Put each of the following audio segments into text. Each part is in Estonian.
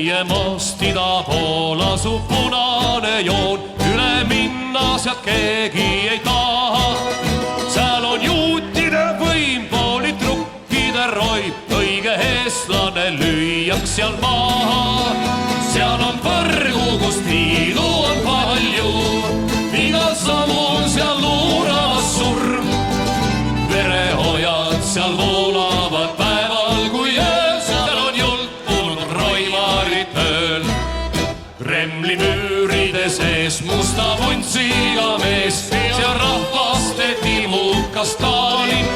meie maast ida pool asub punane joon, üle minna sealt keegi ei taha. seal on juutide võim, poolitrukkide roib, õige eestlane lüüaks seal maha. seal on põrgu, kus tiilu on palju, igal sammul seal luuramas surm. verehojad seal voolavad päeval kui ööl, seal on jultunud roimarid tööl. Kremli müüride sees musta vuntsiga mees, seal rahvaste timukas Stalin.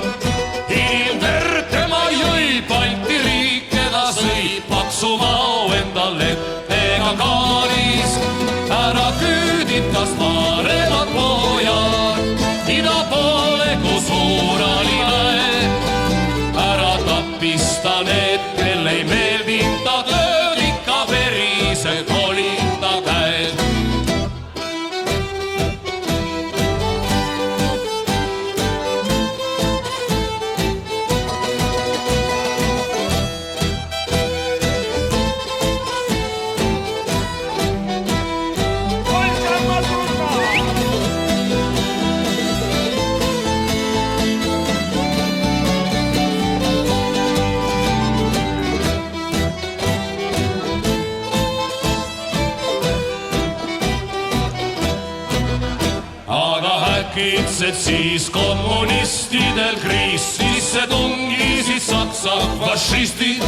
inimverd tema jõi, Balti riike ta sõi, paksu mao endal ettega kaalis. ära küüditas vanemad pojad ida poole, kus Uurali mäe. ära tappis ta need, kel ei meeldinud ta tööd, ikka verised olid ta käed. aga äkitselt siis kommunistidel kriis, sisse tungisid Saksa fašistid.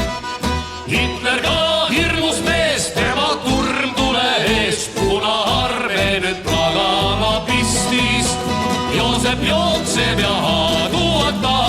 Hitler ka hirmus mees, tema turm tule ees, punaarme nüüd pagama pistis. Joosep jookseb ja haaduvad ta